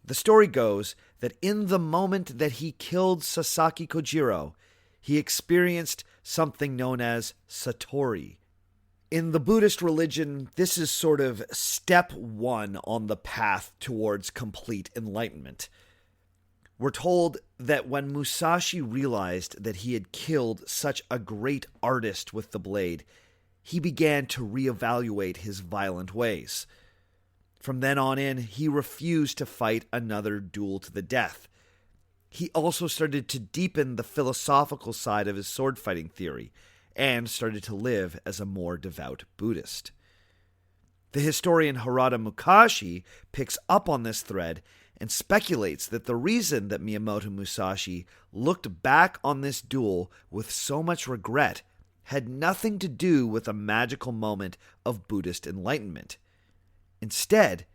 The story goes that in the moment that he killed Sasaki Kojiro, he experienced something known as Satori. In the Buddhist religion, this is sort of step one on the path towards complete enlightenment. We're told that when Musashi realized that he had killed such a great artist with the blade, he began to reevaluate his violent ways. From then on in, he refused to fight another duel to the death. He also started to deepen the philosophical side of his sword fighting theory and started to live as a more devout Buddhist. The historian Harada Mukashi picks up on this thread and speculates that the reason that Miyamoto Musashi looked back on this duel with so much regret had nothing to do with a magical moment of Buddhist enlightenment. Instead,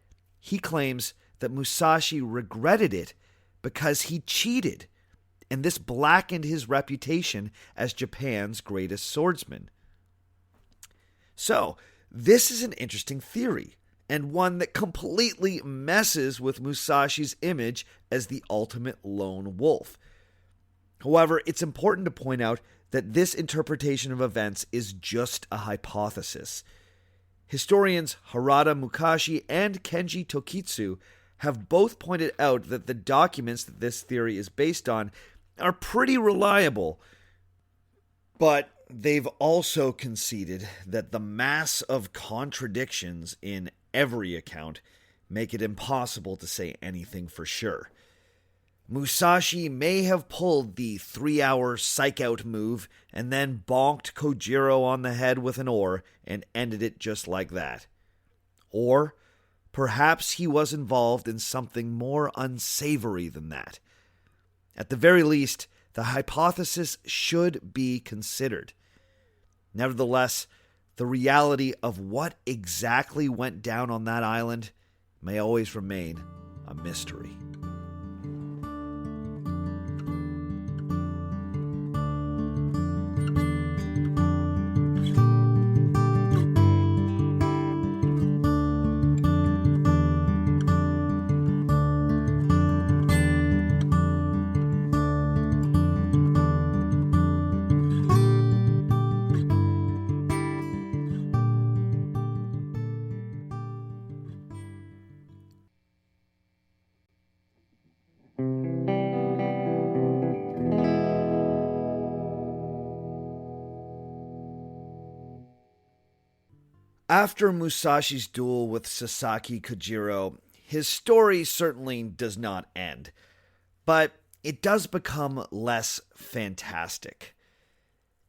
he claims that Musashi regretted it because he cheated, and this blackened his reputation as Japan's greatest swordsman. So, this is an interesting theory, and one that completely messes with Musashi's image as the ultimate lone wolf. However, it's important to point out that this interpretation of events is just a hypothesis. Historians Harada Mukashi and Kenji Tokitsu have both pointed out that the documents that this theory is based on are pretty reliable, but they've also conceded that the mass of contradictions in every account make it impossible to say anything for sure. Musashi may have pulled the 3-hour psych-out move and then bonked Kojiro on the head with an oar and ended it just like that. Or perhaps he was involved in something more unsavory than that. At the very least, the hypothesis should be considered. Nevertheless, the reality of what exactly went down on that island may always remain a mystery. After Musashi's duel with Sasaki Kojiro, his story certainly does not end, but it does become less fantastic.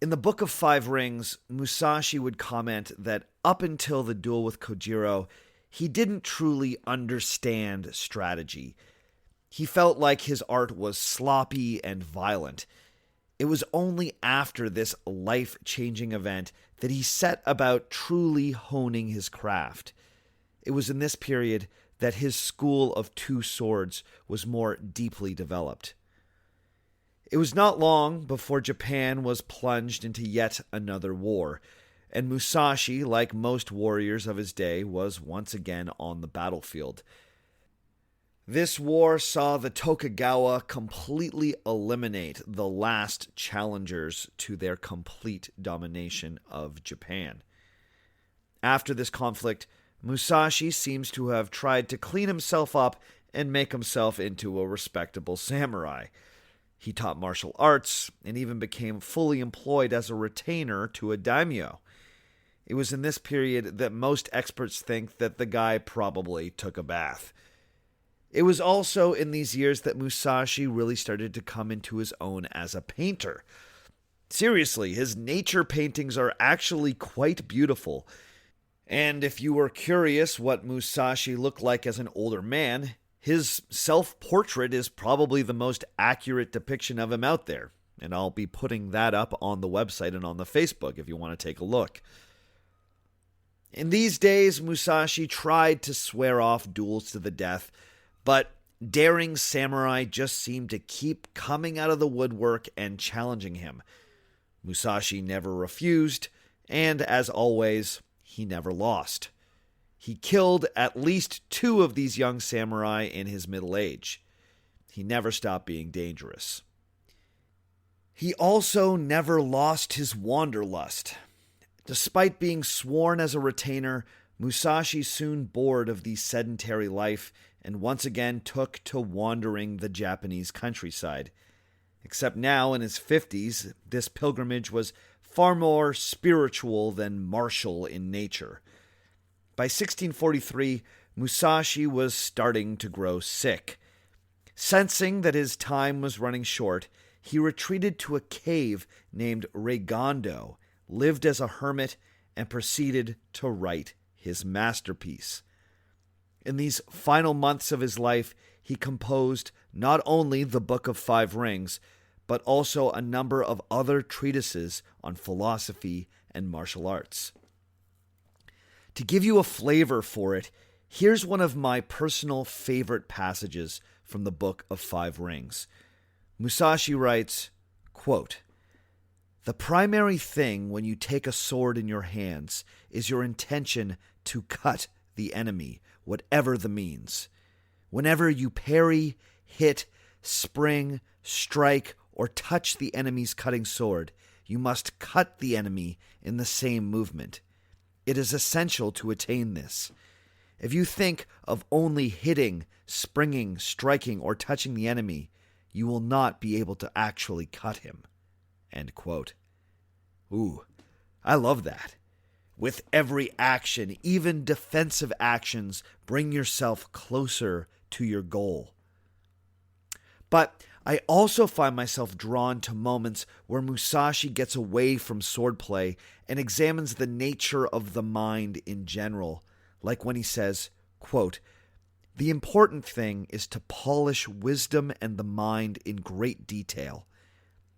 In the Book of Five Rings, Musashi would comment that up until the duel with Kojiro, he didn't truly understand strategy. He felt like his art was sloppy and violent. It was only after this life-changing event that he set about truly honing his craft. It was in this period that his school of two swords was more deeply developed. It was not long before Japan was plunged into yet another war, and Musashi, like most warriors of his day, was once again on the battlefield. This war saw the Tokugawa completely eliminate the last challengers to their complete domination of Japan. After this conflict, Musashi seems to have tried to clean himself up and make himself into a respectable samurai. He taught martial arts and even became fully employed as a retainer to a daimyo. It was in this period that most experts think that the guy probably took a bath. It was also in these years that Musashi really started to come into his own as a painter. Seriously, his nature paintings are actually quite beautiful. And if you were curious what Musashi looked like as an older man, his self-portrait is probably the most accurate depiction of him out there. And I'll be putting that up on the website and on the Facebook if you want to take a look. In these days, Musashi tried to swear off duels to the death, but daring samurai just seemed to keep coming out of the woodwork and challenging him. Musashi never refused, and as always, he never lost. He killed at least 2 of these young samurai in his middle age. He never stopped being dangerous. He also never lost his wanderlust. Despite being sworn as a retainer, Musashi soon bored of the sedentary life and once again took to wandering the Japanese countryside. Except now, in his 50s, this pilgrimage was far more spiritual than martial in nature. By 1643, Musashi was starting to grow sick. Sensing that his time was running short, he retreated to a cave named Reigondo, lived as a hermit, and proceeded to write his masterpiece. In these final months of his life, he composed not only the Book of Five Rings, but also a number of other treatises on philosophy and martial arts. To give you a flavor for it, here's one of my personal favorite passages from the Book of Five Rings. Musashi writes, quote, "The primary thing when you take a sword in your hands is your intention to cut the enemy, whatever the means. Whenever you parry, hit, spring, strike, or touch the enemy's cutting sword, you must cut the enemy in the same movement. It is essential to attain this. If you think of only hitting, springing, striking, or touching the enemy, you will not be able to actually cut him." End quote. Ooh, I love that. With every action, even defensive actions, bring yourself closer to your goal. But I also find myself drawn to moments where Musashi gets away from swordplay and examines the nature of the mind in general, like when he says, quote, "The important thing is to polish wisdom and the mind in great detail.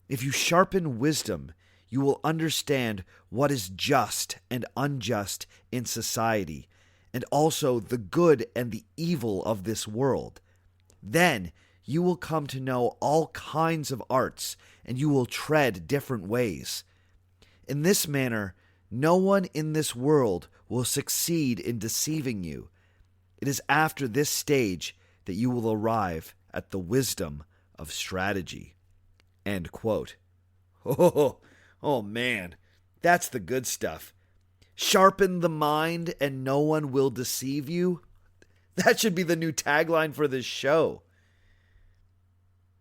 If you sharpen wisdom, you will understand what is just and unjust in society, and also the good and the evil of this world. Then you will come to know all kinds of arts, and you will tread different ways. In this manner, no one in this world will succeed in deceiving you. It is after this stage that you will arrive at the wisdom of strategy." End quote. Oh man, that's the good stuff. Sharpen the mind and no one will deceive you. That should be the new tagline for this show.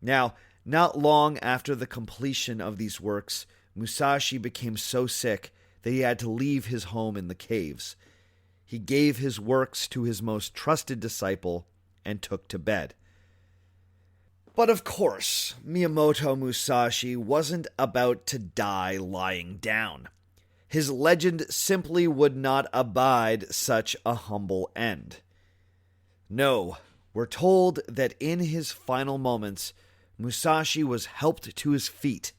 Now, not long after the completion of these works, Musashi became so sick that he had to leave his home in the caves. He gave his works to his most trusted disciple and took to bed. But of course, Miyamoto Musashi wasn't about to die lying down. His legend simply would not abide such a humble end. No, we're told that in his final moments, Musashi was helped to his feet.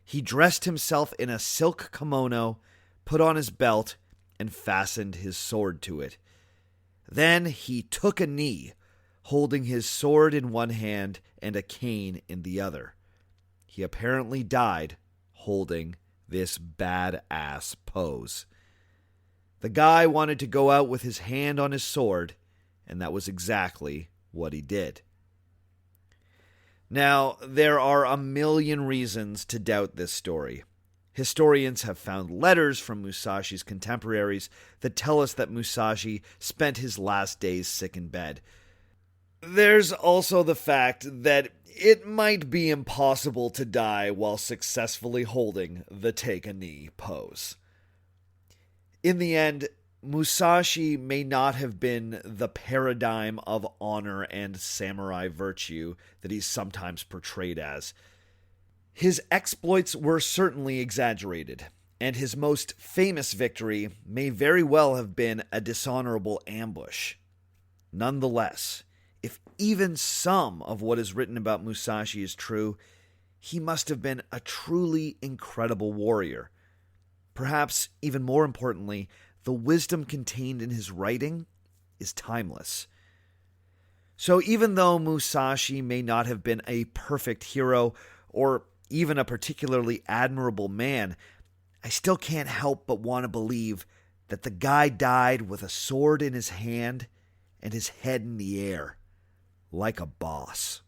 He dressed himself in a silk kimono, put on his belt, and fastened his sword to it. Then he took a knee, holding his sword in one hand and a cane in the other. He apparently died holding this badass pose. The guy wanted to go out with his hand on his sword, and that was exactly what he did. Now, there are a million reasons to doubt this story. Historians have found letters from Musashi's contemporaries that tell us that Musashi spent his last days sick in bed. There's also the fact that it might be impossible to die while successfully holding the take a knee pose. In the end, Musashi may not have been the paradigm of honor and samurai virtue that he's sometimes portrayed as. His exploits were certainly exaggerated, and his most famous victory may very well have been a dishonorable ambush. Nonetheless, if even some of what is written about Musashi is true, he must have been a truly incredible warrior. Perhaps even more importantly, the wisdom contained in his writing is timeless. So even though Musashi may not have been a perfect hero or even a particularly admirable man, I still can't help but want to believe that the guy died with a sword in his hand and his head in the air, like a boss.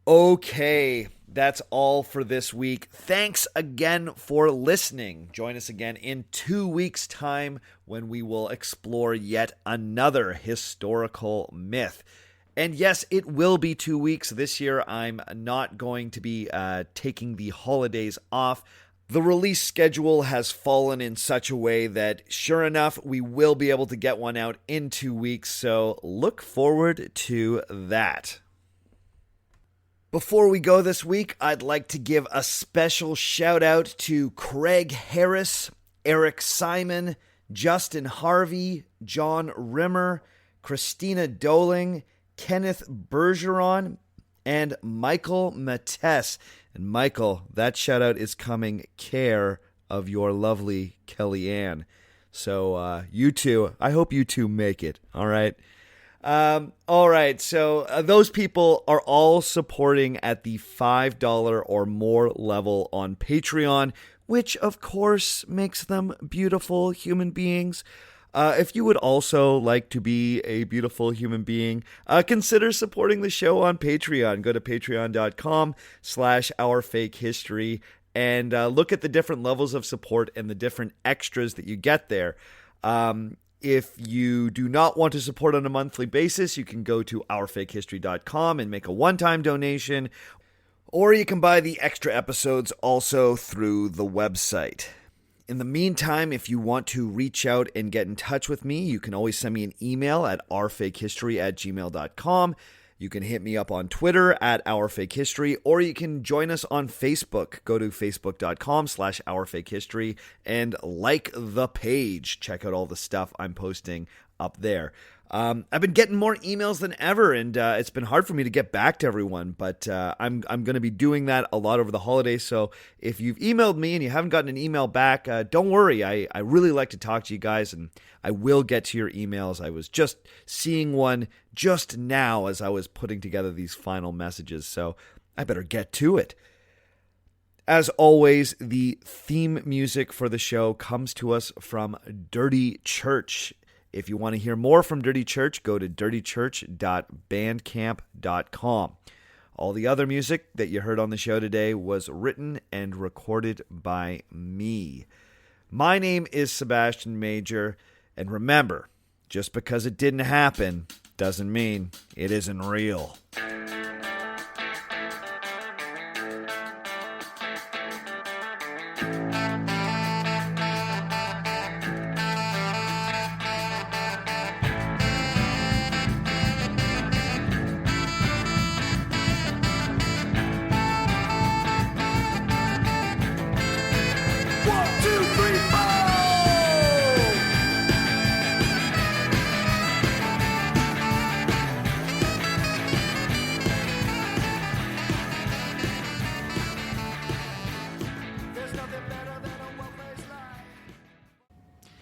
Okay, that's all for this week. Thanks again for listening. Join us again in 2 weeks' time when we will explore yet another historical myth. And yes, it will be 2 weeks. This year, I'm not going to be taking the holidays off. The release schedule has fallen in such a way that, sure enough, we will be able to get one out in 2 weeks, so look forward to that. Before we go this week, I'd like to give a special shout out to Craig Harris, Eric Simon, Justin Harvey, John Rimmer, Christina Doling, Kenneth Bergeron, and Michael Mates. And Michael, that shout out is coming care of your lovely Kellyanne. So you two, I hope you two make it, all right? All right, so those people are all supporting at the $5 or more level on Patreon, which of course makes them beautiful human beings. If you would also like to be a beautiful human being, consider supporting the show on Patreon. Go to patreon.com/ourfakehistory and look at the different levels of support and the different extras that you get there. If you do not want to support on a monthly basis, you can go to ourfakehistory.com and make a one-time donation, or you can buy the extra episodes also through the website. In the meantime, if you want to reach out and get in touch with me, you can always send me an email at ourfakehistory@gmail.com. You can hit me up on Twitter at ourfakehistory, or you can join us on Facebook. Go to facebook.com/ourfakehistory and like the page. Check out all the stuff I'm posting up there. I've been getting more emails than ever, and it's been hard for me to get back to everyone, but I'm going to be doing that a lot over the holidays. So if you've emailed me and you haven't gotten an email back, don't worry. I really like to talk to you guys, and I will get to your emails. I was just seeing one just now as I was putting together these final messages, so I better get to it. As always, the theme music for the show comes to us from Dirty Church. If you want to hear more from Dirty Church, go to dirtychurch.bandcamp.com. All the other music that you heard on the show today was written and recorded by me. My name is Sebastian Major, and remember, just because it didn't happen doesn't mean it isn't real. One.